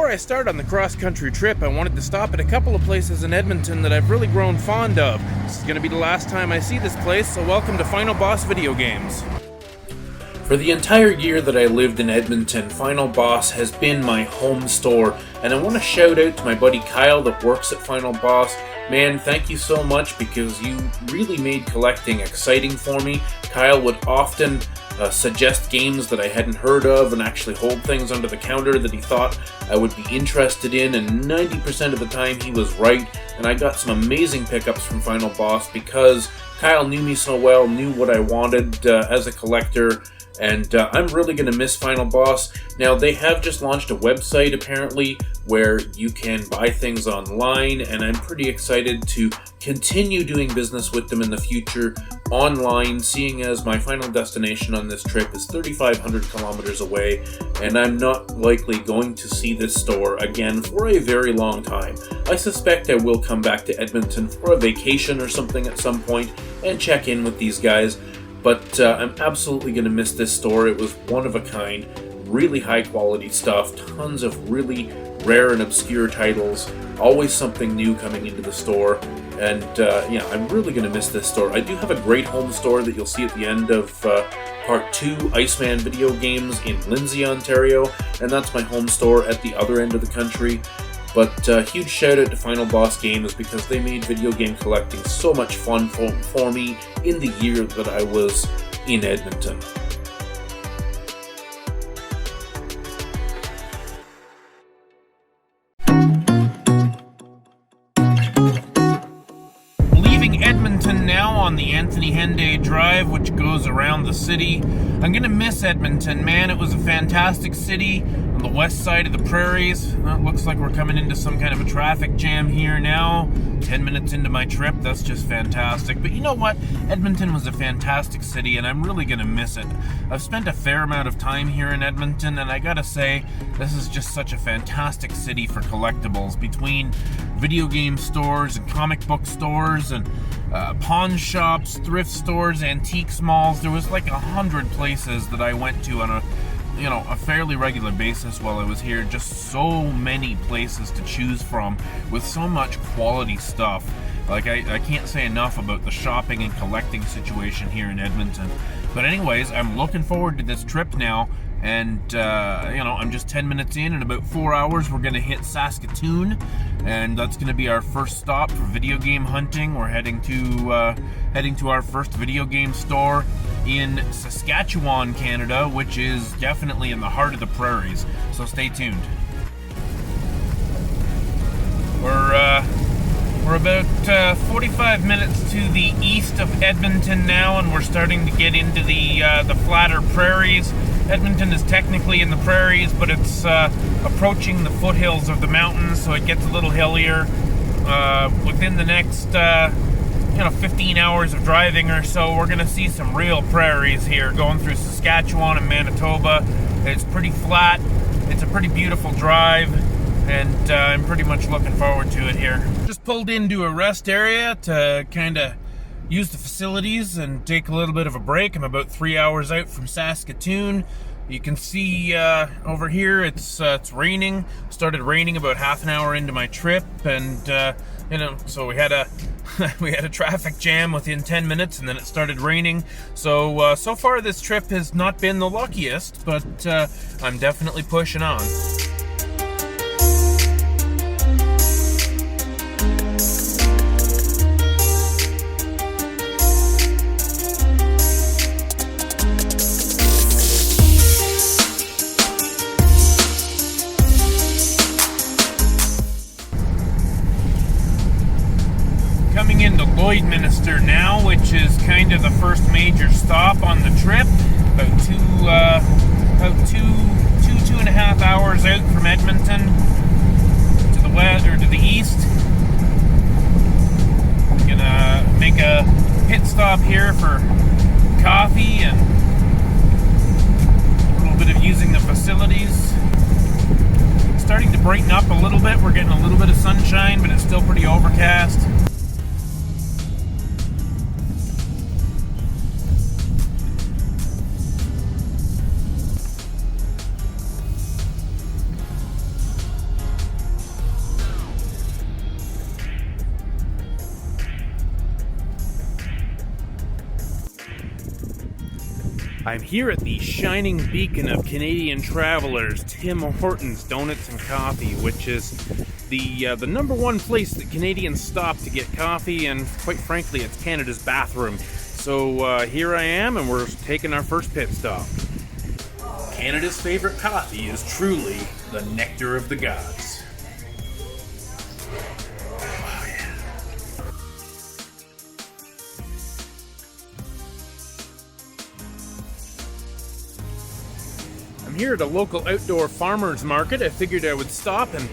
Before I start on the cross-country trip, I wanted to stop at a couple of places in Edmonton that I've really grown fond of. This is going to be the last time I see this place, so welcome to Final Boss Video Games. For the entire year that I lived in Edmonton, Final Boss has been my home store, and I want to shout out to my buddy Kyle that works at Final Boss. Man, thank you so much because you really made collecting exciting for me. Kyle would often suggest games that I hadn't heard of and actually hold things under the counter that he thought I would be interested in, and 90% of the time he was right, and I got some amazing pickups from Final Boss because Kyle knew me so well, knew what I wanted as a collector, and I'm really going to miss Final Boss. Now, they have just launched a website, apparently, where you can buy things online, and I'm pretty excited to continue doing business with them in the future online, seeing as my final destination on this trip is 3,500 kilometers away, and I'm not likely going to see this store again for a very long time. I suspect I will come back to Edmonton for a vacation or something at some point and check in with these guys, but I'm absolutely going to miss this store. It was one of a kind, really high quality stuff, tons of really rare and obscure titles, always something new coming into the store, and yeah, I'm really going to miss this store. I do have a great home store that you'll see at the end of Part 2, Iceman Video Games in Lindsay, Ontario, and that's my home store at the other end of the country. But huge shout out to Final Boss Games because they made video game collecting so much fun for me in the year that I was in Edmonton. Leaving Edmonton now on the Anthony Henday Drive, which goes around the city. I'm going to miss Edmonton, man. It was a fantastic city on the west side of the prairies. Well, it looks like we're coming into some kind of a traffic jam here now. 10 minutes into my trip, that's just fantastic. But you know what? Edmonton was a fantastic city, and I'm really going to miss it. I've spent a fair amount of time here in Edmonton, and I gotta say, this is just such a fantastic city for collectibles. Between video game stores and comic book stores and pawn shops, thrift stores, antiques malls, there was like 100 places that I went to on a fairly regular basis while I was here. Just so many places to choose from with so much quality stuff. Like, I can't say enough about the shopping and collecting situation here in Edmonton. But anyways, I'm looking forward to this trip now, and I'm just 10 minutes in. In about 4 hours we're going to hit Saskatoon, and that's going to be our first stop for video game hunting. We're heading to our first video game store in Saskatchewan, Canada, which is definitely in the heart of the prairies, so stay tuned. We're about 45 minutes to the east of Edmonton now, and we're starting to get into the flatter prairies. Edmonton is technically in the prairies, but it's approaching the foothills of the mountains, so it gets a little hillier. Within the next 15 hours of driving or so, we're going to see some real prairies here going through Saskatchewan and Manitoba. It's pretty flat. It's a pretty beautiful drive, and I'm pretty much looking forward to it here. Just pulled into a rest area to kind of use the facilities and take a little bit of a break. I'm about 3 hours out from Saskatoon. You can see over here it's raining. Started raining about half an hour into my trip, and so we had a traffic jam within 10 minutes, and then it started raining. So far this trip has not been the luckiest, but I'm definitely pushing on. Coming into Lloydminister now, which is kind of the first major stop on the trip. About two and a half hours out from Edmonton to the west or to the east. I'm gonna make a pit stop here for coffee and a little bit of using the facilities. It's starting to brighten up a little bit. We're getting a little bit of sunshine, but it's still pretty overcast. I'm here at the shining beacon of Canadian travelers, Tim Hortons Donuts and Coffee, which is the number one place that Canadians stop to get coffee, and quite frankly, it's Canada's bathroom. So here I am, and we're taking our first pit stop. Canada's favorite coffee is truly the nectar of the gods. Oh, yeah. I'm here at a local outdoor farmers market. I figured I would stop and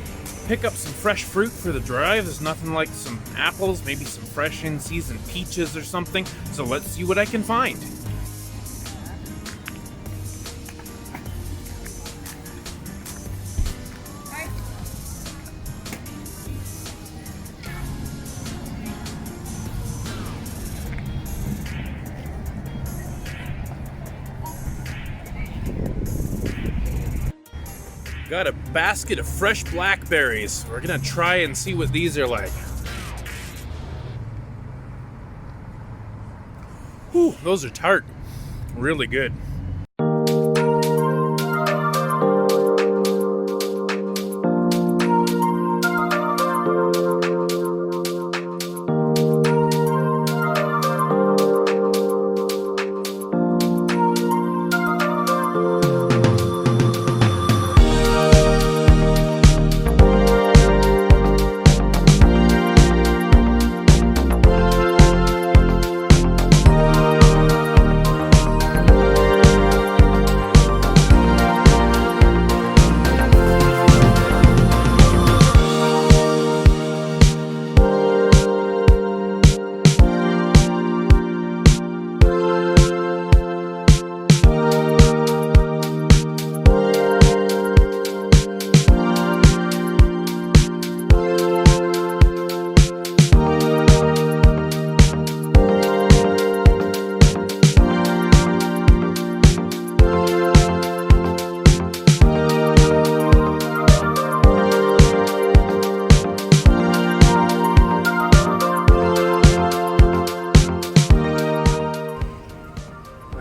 pick up some fresh fruit for the drive. There's nothing like some apples, maybe some fresh in-season peaches or something. So let's see what I can find. Got a basket of fresh blackberries. We're gonna try and see what these are like. Whew, those are tart. Really good.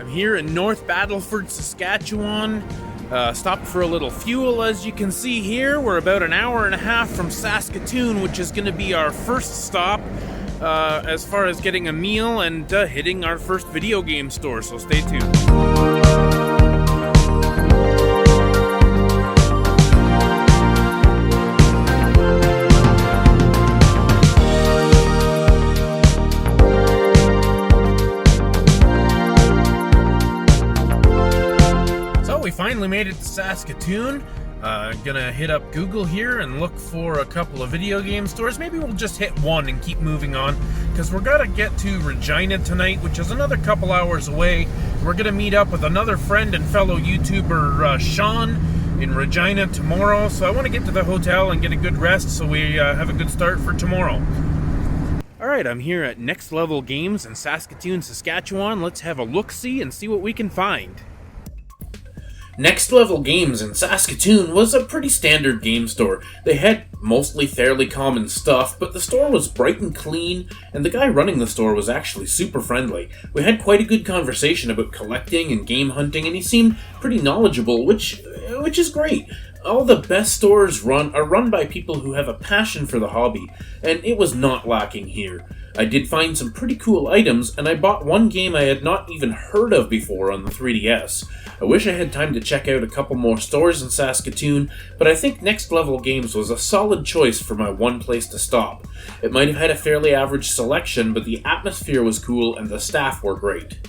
Here in North Battleford, Saskatchewan. Stopped for a little fuel. As you can see here, we're about an hour and a half from Saskatoon, which is going to be our first stop as far as getting a meal and hitting our first video game store, so stay tuned. We finally made it to Saskatoon. Gonna hit up Google here and look for a couple of video game stores. Maybe we'll just hit one and keep moving on, because we're gonna get to Regina tonight, which is another couple hours away. We're gonna meet up with another friend and fellow YouTuber, Sean, in Regina tomorrow. So I want to get to the hotel and get a good rest so we have a good start for tomorrow. Alright, I'm here at Next Level Games in Saskatoon, Saskatchewan. Let's have a look-see and see what we can find. Next Level Games in Saskatoon was a pretty standard game store. They had mostly fairly common stuff, but the store was bright and clean, and the guy running the store was actually super friendly. We had quite a good conversation about collecting and game hunting, and he seemed pretty knowledgeable, which is great. All the best stores are run by people who have a passion for the hobby, and it was not lacking here. I did find some pretty cool items, and I bought one game I had not even heard of before on the 3DS. I wish I had time to check out a couple more stores in Saskatoon, but I think Next Level Games was a solid choice for my one place to stop. It might have had a fairly average selection, but the atmosphere was cool and the staff were great.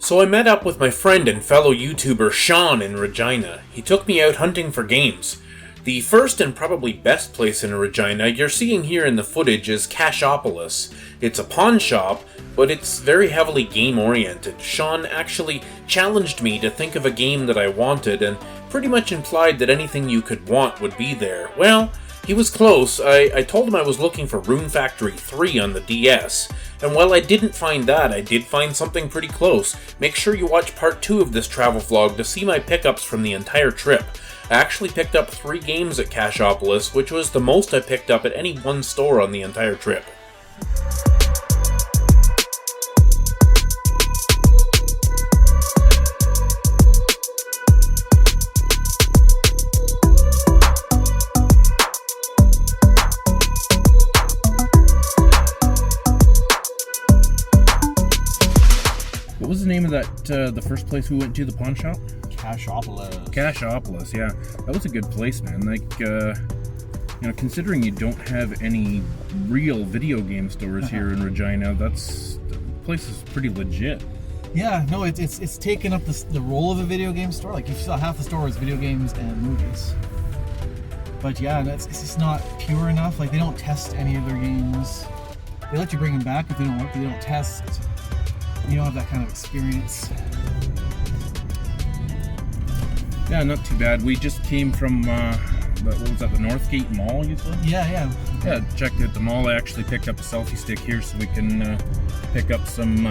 So I met up with my friend and fellow YouTuber Sean in Regina. He took me out hunting for games. The first and probably best place in Regina you're seeing here in the footage is Cashopolis. It's a pawn shop, but it's very heavily game-oriented. Sean actually challenged me to think of a game that I wanted, and pretty much implied that anything you could want would be there. Well, he was close. I told him I was looking for Rune Factory 3 on the DS, and while I didn't find that, I did find something pretty close. Make sure you watch part 2 of this travel vlog to see my pickups from the entire trip. I actually picked up 3 games at Cashopolis, which was the most I picked up at any one store on the entire trip. What was the name of that, the first place we went to, the pawn shop? Cashopolis, yeah. That was a good place, man. Like, considering you don't have any real video game stores here in Regina, the place is pretty legit. Yeah, no, it's taken up the role of a video game store. Like, you saw half the store is video games and movies. But yeah, it's just not pure enough. Like, they don't test any of their games. They let you bring them back if they don't work, but they don't test. You don't have that kind of experience. Yeah, not too bad. We just came from, what was that, the Northgate Mall, you said? Yeah. Yeah, checked out the mall. I actually picked up a selfie stick here so we can pick up some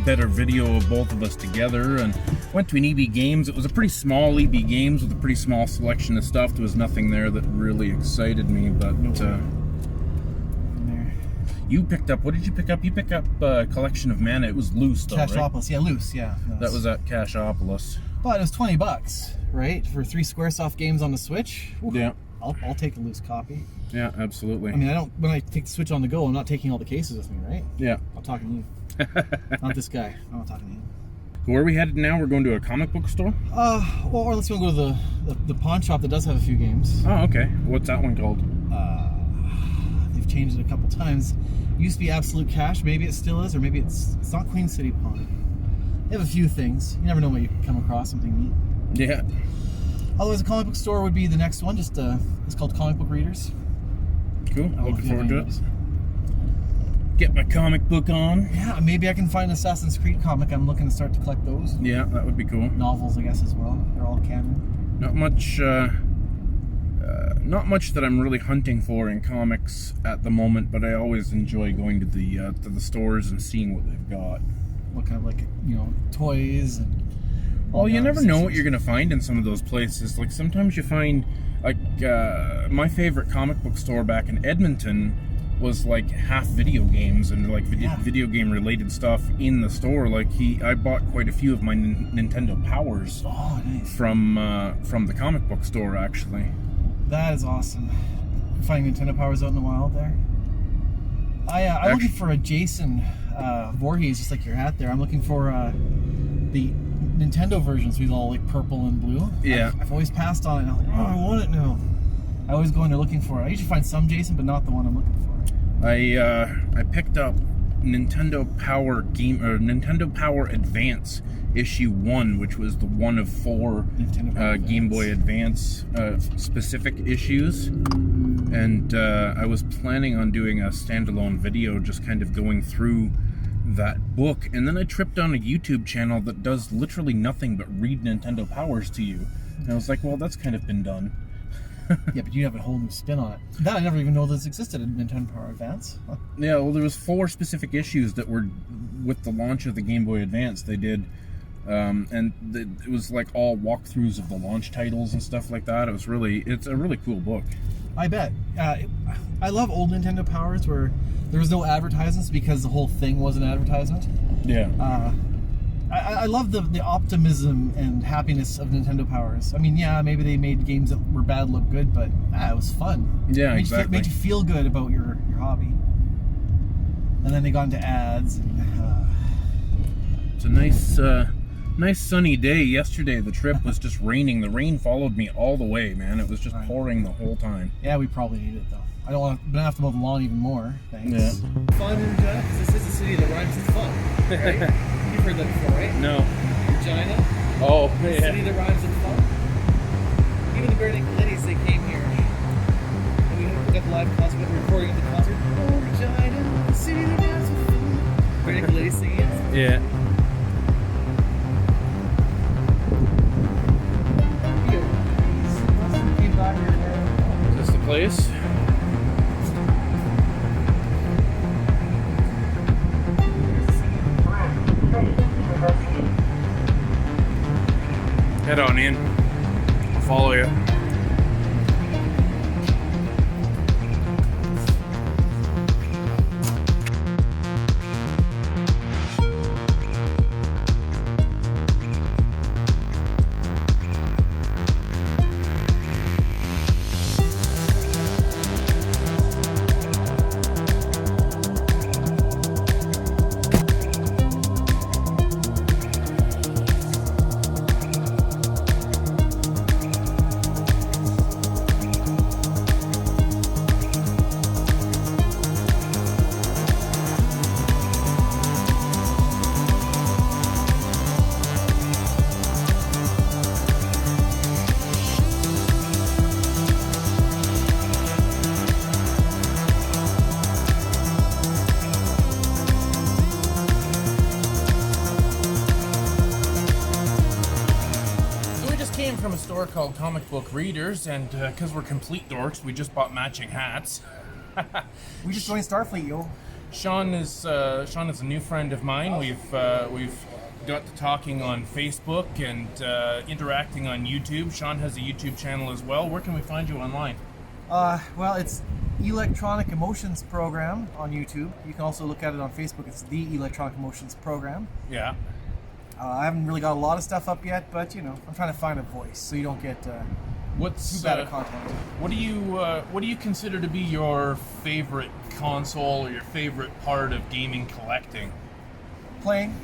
better video of both of us together. And went to an EB Games. It was a pretty small EB Games with a pretty small selection of stuff. There was nothing there that really excited me, but... You picked up, what did you pick up? You picked up a collection of Mana. It was loose though, Cashopolis, right? yeah, loose, yeah. That was at Cashopolis. But it was $20, right? For 3 Squaresoft games on the Switch. Oof, yeah. I'll take a loose copy. Yeah, absolutely. I mean, when I take the Switch on the go, I'm not taking all the cases with me, right? Yeah. I'm talking to you. Not this guy. I'm not talking to you. Where are we headed now? We're going to a comic book store? Or let's go to the pawn shop that does have a few games. Oh, okay. What's that one called? They've changed it a couple times. It used to be Absolute Cash. Maybe it still is, or maybe it's not Queen City Pawn. They have a few things. You never know what you come across, something neat. Yeah. Otherwise, a comic book store would be the next one. Just it's called Comic Book Readers. Cool. Looking forward to it. Get my comic book on. Yeah, maybe I can find an Assassin's Creed comic. I'm looking to start to collect those. Yeah, that would be cool. Novels, I guess, as well. They're all canon. Not much that I'm really hunting for in comics at the moment, but I always enjoy going to the stores and seeing what they've got. What kind of toys and... Well, you never know what you're going to find in some of those places. Like, sometimes you find, like, my favorite comic book store back in Edmonton was, like, half video games and, like, video game-related stuff in the store. Like, I bought quite a few of my Nintendo Powers from the comic book store, actually. That is awesome. Finding Nintendo Powers out in the wild there. I'm looking for a Jason Voorhees, just like your hat there. I'm looking for the Nintendo versions with all like purple and blue. Yeah. I've always passed on it. I'm like, I want it now. I always go in there looking for it. I usually find some Jason, but not the one I'm looking for. I picked up Nintendo Power Advance issue 1, which was the one of 4 Game Boy Advance specific issues, and I was planning on doing a standalone video just kind of going through that book, and then I tripped on a YouTube channel that does literally nothing but read Nintendo Powers to you, and I was like, well, that's kind of been done. Yeah, but you have a whole new spin on it. That I never even know this existed in Nintendo Power Advance. Huh. Yeah, well, there was 4 specific issues that were with the launch of the Game Boy Advance. They did, and it was like all walkthroughs of the launch titles and stuff like that. It's a really cool book. I bet. I love old Nintendo Powers where there was no advertisements because the whole thing was an advertisement. Yeah. I love the optimism and happiness of Nintendo Powers. I mean, yeah, maybe they made games that were bad look good, but it was fun. Yeah, exactly. Made you feel good about your hobby. And then they got into ads. It's a nice sunny day. Yesterday the trip was just raining. The rain followed me all the way, man. It was just pouring the whole time. Yeah, we probably need it though. I don't have to mow the lawn even more. Thanks. Yeah. Fun in Regina, because this is a city that rhymes with fun. Right? You've heard that before, right? No. Regina. Oh, yeah. A city that rhymes with fun. Even the Bare Naked Ladies, they came Yeah. Is this the place? Head on in. I'll follow you. From a store called Comic Book Readers, and because we're complete dorks, we just bought matching hats. We just joined Starfleet, yo. Sean is a new friend of mine. We've got to talking on Facebook and interacting on YouTube. Sean has a YouTube channel as well. Where can we find you online? Well, it's Electronic Emotions Program on YouTube. You can also look at it on Facebook. It's the Electronic Emotions Program. Yeah. I haven't really got a lot of stuff up yet, but you know, I'm trying to find a voice so you don't get too bad at content. What do you consider to be your favorite console or your favorite part of gaming collecting? Playing.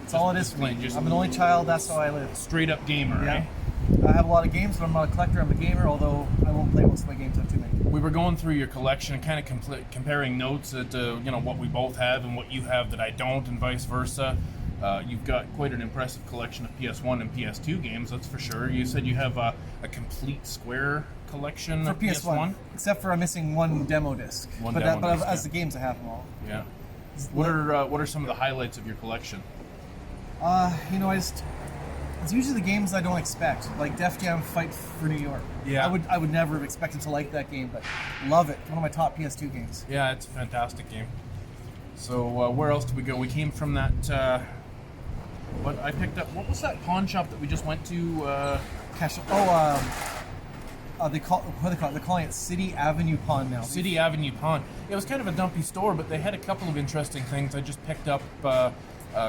That's all it is for me. I'm an only child. That's how I live. Straight up gamer, yeah. Right? I have a lot of games, but I'm not a collector. I'm a gamer, although I won't play most of my games. I have too many. We were going through your collection and kind of comparing notes at what we both have and what you have that I don't, and vice versa. You've got quite an impressive collection of PS1 and PS2 games, that's for sure. You said you have a complete Square collection for of PS1, except for I'm missing one demo disc. But as the games, I have them all. Yeah. What are some of the highlights of your collection? It's usually the games I don't expect, like Def Jam Fight for New York. Yeah. I would never have expected to like that game, but love it. One of my top PS2 games. Yeah, it's a fantastic game. So where else did we go? We came from that. What I picked up. What was that pawn shop that we just went to? They call it? They're calling it City Avenue Pawn now. City Avenue Pawn. It was kind of a dumpy store, but they had a couple of interesting things. I just picked up a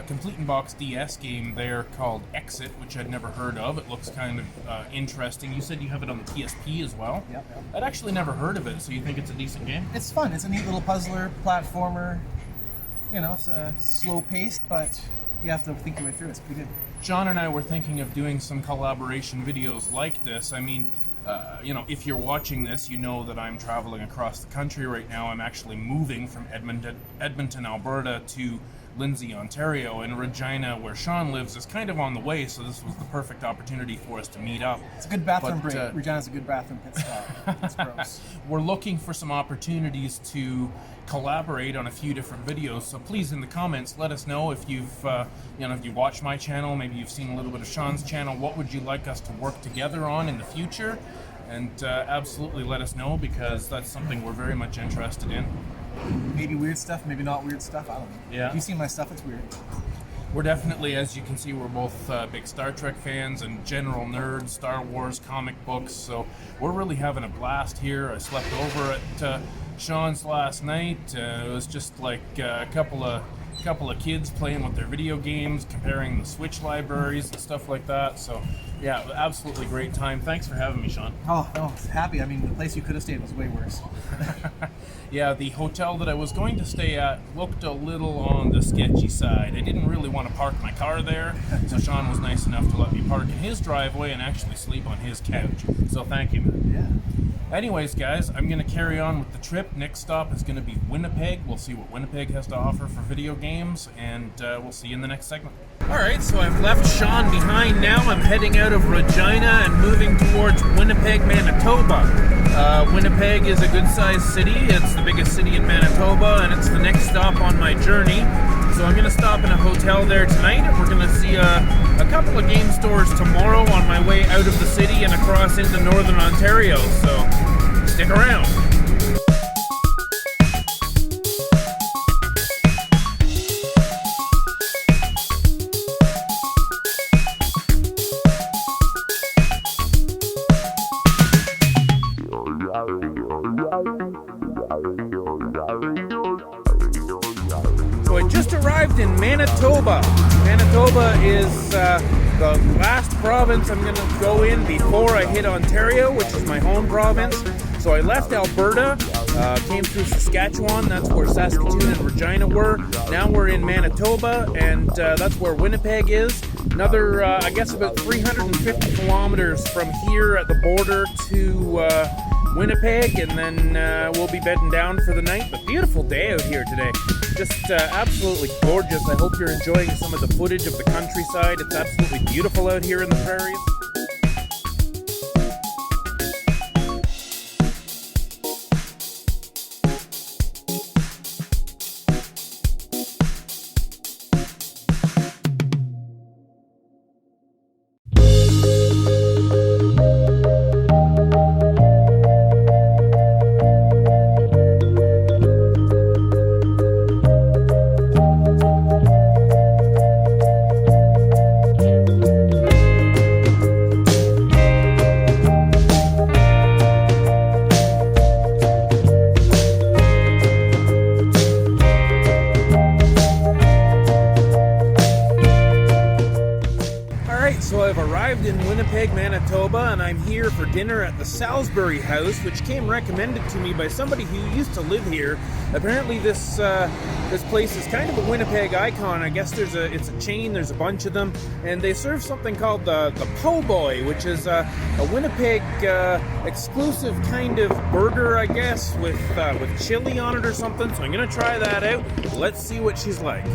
complete in box DS game there called Exit, which I'd never heard of. It looks kind of interesting. You said you have it on the PSP as well. Yep. I'd actually never heard of it. So you think it's a decent game? It's fun. It's a neat little puzzler, platformer. You know, it's slow paced, but you have to think your way through it. It's pretty good. John and I were thinking of doing some collaboration videos like this. I mean, if you're watching this, you know that I'm traveling across the country right now. I'm actually moving from Edmonton, Alberta to Lindsay, Ontario, and Regina, where Sean lives, is kind of on the way, so this was the perfect opportunity for us to meet up. It's a good bathroom break. Regina's a good bathroom pit stop. It's gross. We're looking for some opportunities to collaborate on a few different videos, so please in the comments let us know if you've if you watch my channel, maybe you've seen a little bit of Sean's channel, what would you like us to work together on in the future, and absolutely let us know, because that's something we're very much interested in. Maybe weird stuff, maybe not weird stuff, I don't know. Yeah. If you've seen my stuff, it's weird. We're definitely, as you can see, we're both big Star Trek fans and general nerds, Star Wars, comic books, so we're really having a blast here. I slept over at Sean's last night. It was just like a couple of kids playing with their video games, comparing the Switch libraries and stuff like that. So yeah, absolutely great time. Thanks for having me, Sean. Oh, no, happy. I mean, the place you could have stayed was way worse. Yeah, the hotel that I was going to stay at looked a little on the sketchy side. I didn't really want to park my car there, so Sean was nice enough to let me park in his driveway and actually sleep on his couch. So thank you, man. Yeah. Anyways, guys, I'm going to carry on with the trip. Next stop is going to be Winnipeg. We'll see what Winnipeg has to offer for video games, and we'll see you in the next segment. Alright, so I've left Sean behind now. I'm heading out of Regina and moving towards Winnipeg. Winnipeg, Manitoba. Winnipeg is a good-sized city. It's the biggest city in Manitoba, and it's the next stop on my journey. So I'm going to stop in a hotel there tonight, and we're going to see a couple of game stores tomorrow on my way out of the city and across into northern Ontario. So stick around. So I just arrived in Manitoba. Manitoba is the last province I'm going to go in before I hit Ontario, which is my home province. So I left Alberta, came through Saskatchewan, that's where Saskatoon and Regina were. Now we're in Manitoba, and that's where Winnipeg is. Another, I guess about 350 kilometers from here at the border to Winnipeg, and then we'll be bedding down for the night. But beautiful day out here today. Just absolutely gorgeous. I hope you're enjoying some of the footage of the countryside. It's absolutely beautiful out here in the prairies. So I've arrived in Winnipeg, Manitoba, and I'm here for dinner at the Salisbury House, which came recommended to me by somebody who used to live here. Apparently this place is kind of a Winnipeg icon. I guess it's a chain, there's a bunch of them, and they serve something called the Po' Boy, which is a Winnipeg exclusive kind of burger, I guess, with chili on it or something. So I'm gonna try that out. Let's see what she's like.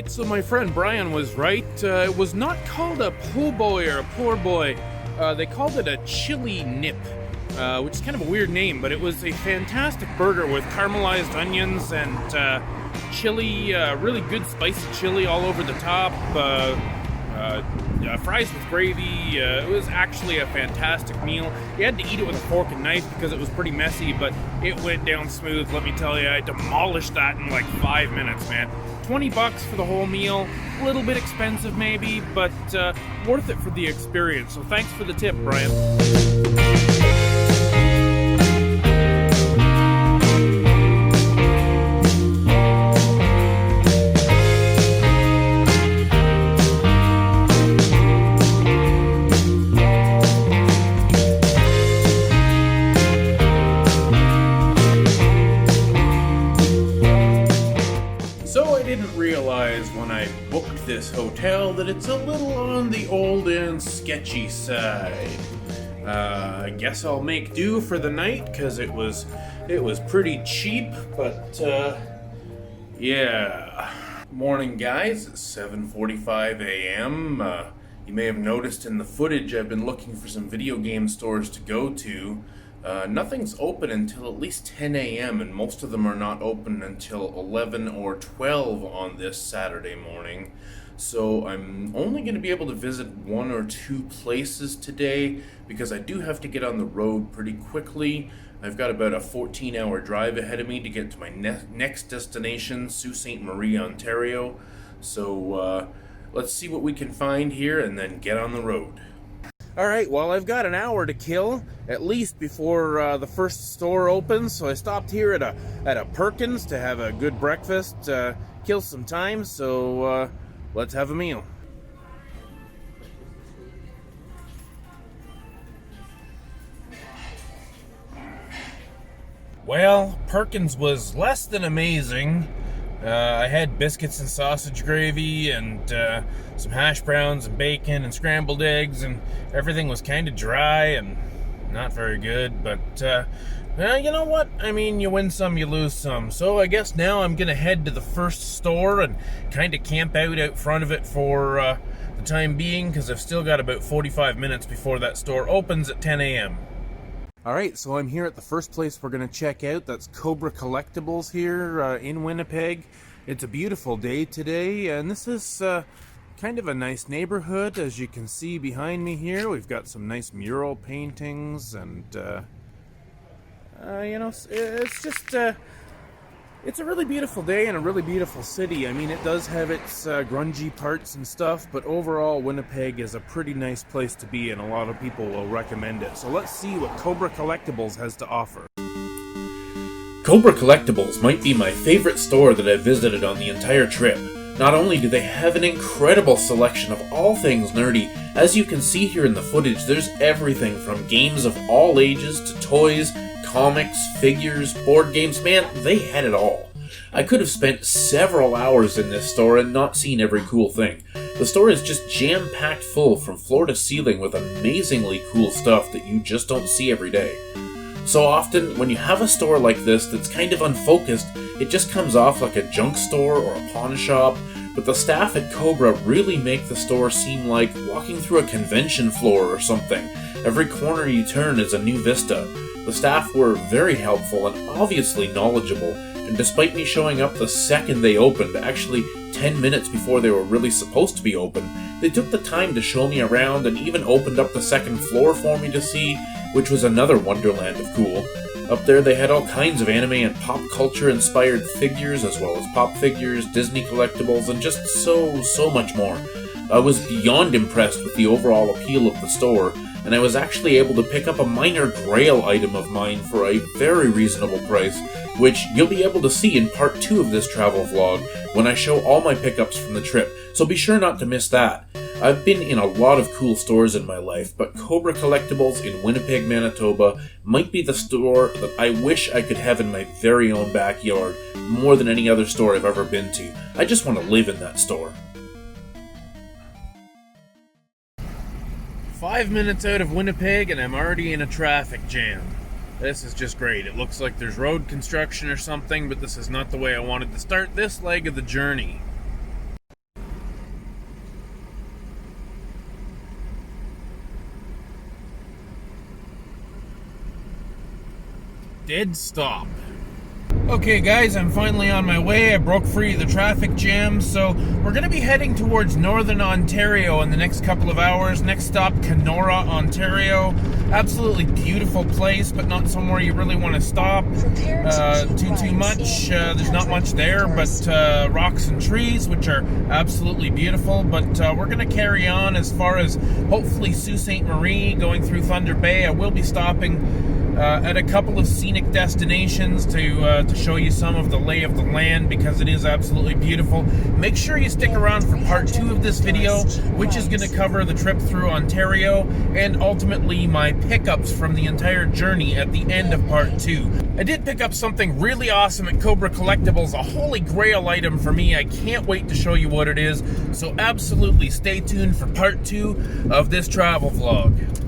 So my friend Brian was right. It was not called a po' boy or a poor boy. They called it a chili nip, which is kind of a weird name, but it was a fantastic burger with caramelized onions and chili, really good spicy chili all over the top, fries with gravy. It was actually a fantastic meal. You had to eat it with a fork and knife because it was pretty messy, but it went down smooth, let me tell you. I demolished that in like 5 minutes, man. $20 for the whole meal. A little bit expensive maybe, but worth it for the experience. So thanks for the tip, Brian. When I booked this hotel that it's a little on the old and sketchy side. I guess I'll make do for the night because it was pretty cheap, but yeah. Morning, guys. It's 7:45 a.m. You may have noticed in the footage I've been looking for some video game stores to go to. Nothing's open until at least 10 a.m. and most of them are not open until 11 or 12 on this Saturday morning. So I'm only going to be able to visit 1 or 2 places today because I do have to get on the road pretty quickly. I've got about a 14-hour drive ahead of me to get to my next destination, Sault Ste. Marie, Ontario. So let's see what we can find here and then get on the road. Alright, well, I've got an hour to kill, at least before the first store opens, so I stopped here at a Perkins to have a good breakfast, kill some time, so let's have a meal. Well, Perkins was less than amazing. I had biscuits and sausage gravy and some hash browns and bacon and scrambled eggs, and everything was kind of dry and not very good, but You know what? I mean, you win some, you lose some. So I guess now I'm gonna head to the first store and kind of camp out front of it for the time being, because I've still got about 45 minutes before that store opens at 10 a.m. Alright, so I'm here at the first place we're gonna check out. That's Cobra Collectibles here in Winnipeg. It's a beautiful day today, and this is kind of a nice neighborhood. As you can see behind me here, we've got some nice mural paintings, and you know, it's just it's a really beautiful day and a really beautiful city. I mean, it does have its grungy parts and stuff, but overall Winnipeg is a pretty nice place to be, and a lot of people will recommend it. So let's see what Cobra Collectibles has to offer. Cobra Collectibles might be my favorite store that I've visited on the entire trip. Not only do they have an incredible selection of all things nerdy, as you can see here in the footage, there's everything from games of all ages to toys, comics, figures, board games. Man, they had it all. I could have spent several hours in this store and not seen every cool thing. The store is just jam-packed full from floor to ceiling with amazingly cool stuff that you just don't see every day. So often, when you have a store like this that's kind of unfocused, it just comes off like a junk store or a pawn shop, but the staff at Cobra really make the store seem like walking through a convention floor or something. Every corner you turn is a new vista. The staff were very helpful and obviously knowledgeable, and despite me showing up the second they opened, actually 10 minutes before they were really supposed to be open, they took the time to show me around and even opened up the second floor for me to see, which was another wonderland of cool. Up there they had all kinds of anime and pop culture inspired figures, as well as pop figures, Disney collectibles, and just so much more. I was beyond impressed with the overall appeal of the store, and I was actually able to pick up a minor grail item of mine for a very reasonable price, which you'll be able to see in part 2 of this travel vlog when I show all my pickups from the trip, so be sure not to miss that. I've been in a lot of cool stores in my life, but Cobra Collectibles in Winnipeg, Manitoba might be the store that I wish I could have in my very own backyard more than any other store I've ever been to. I just want to live in that store. 5 minutes out of Winnipeg and I'm already in a traffic jam. This is just great. It looks like there's road construction or something, but this is not the way I wanted to start this leg of the journey. Dead stop. Okay guys, I'm finally on my way. I broke free of the traffic jam, so we're going to be heading towards Northern Ontario in the next couple of hours. Next stop, Kenora, Ontario. Absolutely beautiful place, but not somewhere you really want to stop too much. There's not much there, but rocks and trees, which are absolutely beautiful. But we're going to carry on as far as hopefully Sault Ste. Marie, going through Thunder Bay. I will be stopping at a couple of scenic destinations to show you some of the lay of the land, because it is absolutely beautiful. Make sure you stick around for part 2 of this video, which is going to cover the trip through Ontario and ultimately my pickups from the entire journey at the end of part 2. I did pick up something really awesome at Cobra Collectibles, a holy grail item for me. I can't wait to show you what it is, so absolutely stay tuned for part 2 of this travel vlog.